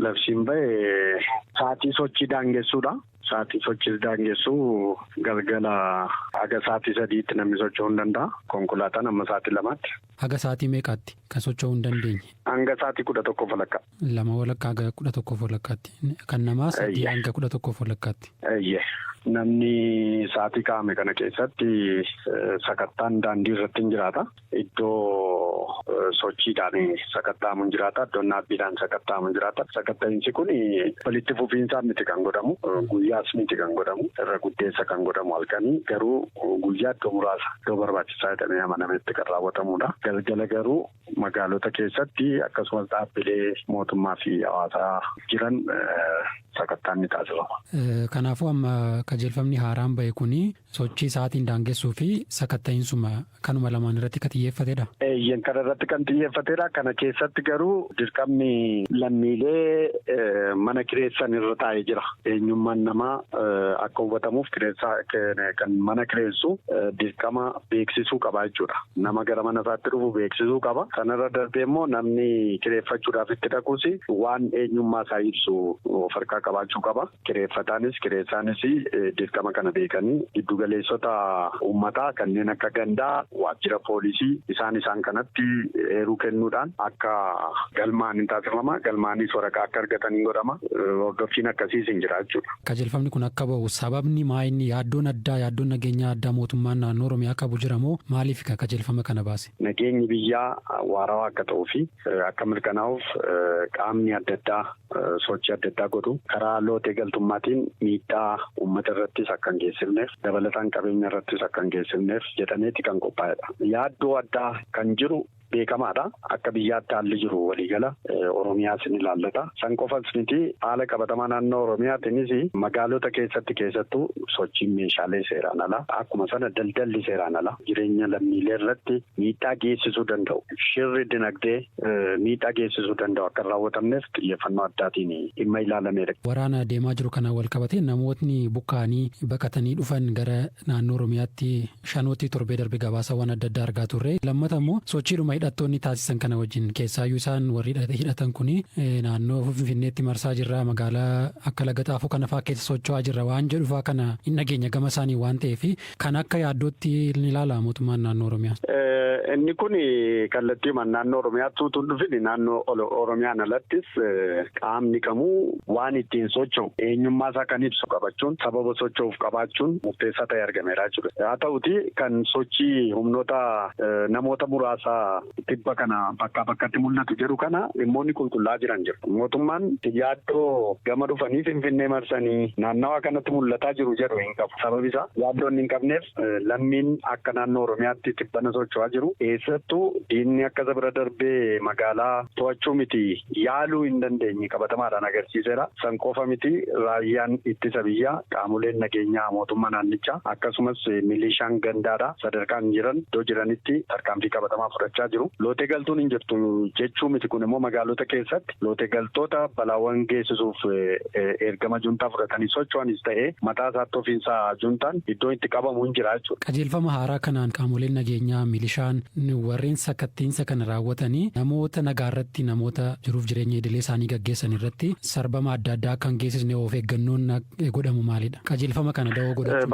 labsiin ba'e sa'aatii sochii daangessuudha. Sa'aatii sochii daangessuu galgala haga sa'aatii 3tti namni socho'uu hin danda'a. Konkolaataan amma sa'aatii 2tti. Haga sa'aatii meeqaatti kan socho'uu hin dandeenye? Hanga sa'aatii 11 walakkaa. 2 walakkaa haga 11 walakkaatti. Kan namaa 3 hanga 11 walakkaatti. Namni sa'aatii kaa'ame kana keessatti sakattaan daandii irratti hin jiraata. Iddoo sochiidhaan sakattaamu hin jiraata. Iddoo naabbiidhaan sakattaamu hin jiraata. Sakatta'iinsi kun walitti fufiinsaan miti kan godhamu. Guyyaas miti kan godhamu. Irra guddeessa kan godhamu halkanii garuu guyyaa iddoo muraasa iddoo barbaachisaa jedhamee amanametti kan raawwatamudha. Galgala garuu magaalota keessatti akkasumas dhaabbilee mootummaa fi hawaasaa jiran sakattaan ni taasifama. Kanaafuu amma qajeelfamni haaraan bahe kuni sochii sa'aatiin daangessuu fi sakatta'iinsuma kanuma lamaan irratti kan xiyyeeffatedha. Kana irratti kan xiyyeeffatedha. Kana keessatti garuu dirqamni lammiilee mana kireessan irra taa'ee jira. Eenyummaan namaa akka hubatamuuf kan mana kireessu dirqama beeksisuu qaba jechuudha. Nama gara mana isaatti dhufu beeksisuu qaba. Kanarra darbee immoo namni kireeffachuudhaaf itti dhaquus waan eenyummaa isaa ibsu of harkaa qabaachuu qaba. Kireeffataanis kireessaanis dirqama kana beekanii giddugaleessota uummataa kanneen akka gandaa waajjira poolisii isaan kanatti eeruu kennuudhaan akka galmaan hin taasifama. Galmaanis waraqaa akka argatanii godhama. Hordoffiin akkasiis hin jira jechuudha. Qajeelfamni kun akka bahu sababni maayinni yaaddoon nageenyaa addaa mootummaan naannoo Oromiyaa qabu jiramoo maaliif qajeelfama kana baase? Nageenyi biyyaa waarawaa akka ta'uu fi akka mirkanaa'uuf qaamni adda addaa sochii adda addaa godhu karaa lootee galtummaatiin miidhaa uummata irrattis akka hin geessifneef dabalataan qabeenya irrattis akka hin geessifneef jedhameeti kan qophaa'edha. Yaaddoo addaa kan jiru beekamaadha. Akka biyyaatti haalli jiru waliigala Oromiyaas ni ilaallata. San qofas miti haala qabatamaa naannoo Oromiyaatiinis magaalota keessattuu sochiin meeshaalee seeraan ala akkuma sana daldalli seeraan ala jireenya lammiilee irratti miidhaa geessisuu danda'u. Shirri dinagdee miidhaa geessisuu danda'u akka raawwatamneef xiyyeeffannoo addaatiin dhimma ilaalameedha. Waraana deemaa jiru kanaan wal qabatee namootni buqqa'anii baqatanii dhufan gara naannoo Oromiyaatti shanootti torbee darbe gabaasawwan adda addaa argaa turre. Lammata immoo sochiidhuma hidhattoonni taasisan kana wajjin keessaayyuu isaan warri hidhatan kuni naannoo Finfinneetti marsaa jirra magaalaa akka laga xaafuu kana fa'aa keessa socho'aa jirra waan jedhufaa kana hin nageenya gama isaanii waan ta'eef kan akka yaaddootti ni ilaala mootummaan naannoo Oromiyaa. Inni kun kallattiimaan naannoo Oromiyaatti utuu dhufin naannoo Oromiyaan alattis qaamni kamuu waan ittiin socho'u eenyummaa isaa kan ibsu qabachuun sababa socho'uuf qabaachuun murteessaa ta'e argameera jechuudha. Haa ta'uti kan sochii humnoota namoota muraasaa tibba kana bakkatti mul'atu jedhu kana dhimmoonni qulqullaa jiran jiru. Mootummaan yaaddoo gama dhufanii Finfinnee marsanii naannawaa kanatti mul'ataa jiru jedhu hin qabu. Sababi isaa yaaddoon hin qabneef lammiin akka naannoo Oromiyaatti tibbana socho'aa jiru. Eessattuu diinni akka bira darbee magaalaa to'achuu miti yaaluu hin dandeenye qabatamaadhaan agarsiiseera. San qofa miti raayyaan ittisa biyyaa qaamoleen nageenyaa mootummaa naannichaa akkasumas milishaan gandaadha sadarkaan jiran iddoo jiranitti tarkaanfii qabatamaa fudhachaa jiru. Lootee galtuun hin jirtu jechuu miti kun immoo magaalota keessatti lootee galtoota balaawwan geessisuuf ergama juntaa fudhatanii socho'anis ta'ee mataa isaatti ofiinsaa juntaan iddoo itti qabamu hin jira jechuudha. Qajeelfama haaraa kanaan qaamoleen nageenyaa milishaan warreen sakkattiinsa kana raawwatanii namoota nagaarratti namoota jiruuf jireenya idilee isaanii gaggeessan irratti sarbama adda addaa kan geessisne of eeggannoon godhamu maalidha? Qajeelfama kana da'oo godhachuu.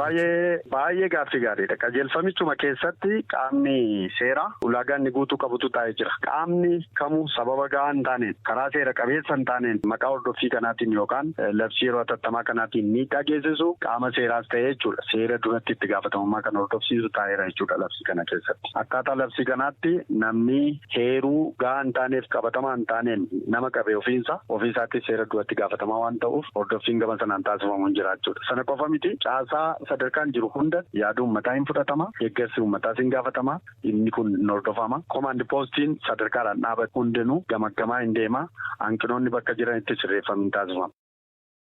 Baay'ee gaaffii gaariidha. Qajeelfamichuma keessatti qaamni seeraa ulaagaan inni guutuu qabutu taa'ee jira. Qaamni kamuu sababa gahaa hin taaneen karaa seera qabeessa hin taaneen maqaa hordoffii kanaatiin yookaan labsii yeroo hatattamaa kanaatiin miidhaa geessisu qaama seeraas ta'ee jechuudha. Seera duratti itti gaafatamummaa kan hordofsiisu taa'eera jechuudha labsii kana keessatti. Akkaataa labsii kanaatti namni heeruu gahaa hin taaneef qabatamaa hin taaneen nama qabee ofiisaatti seera duratti gaafatamaa waan ta'uuf hordoffiin gama sanaan taasifamu hin jira jechuudha. Sana qofa miti caasaa sadarkaan jiru hunda yaada uummataa hin fudhatama. Deeggarsi uummataas hin gaafatama. Inni kun hin hordofama. Komaandi poostiin sadarkaadhaan dhaabatu hundinuu gamaggamaa hin deema. Hanqinoonni bakka jiranitti sirreeffamu hin taasifama.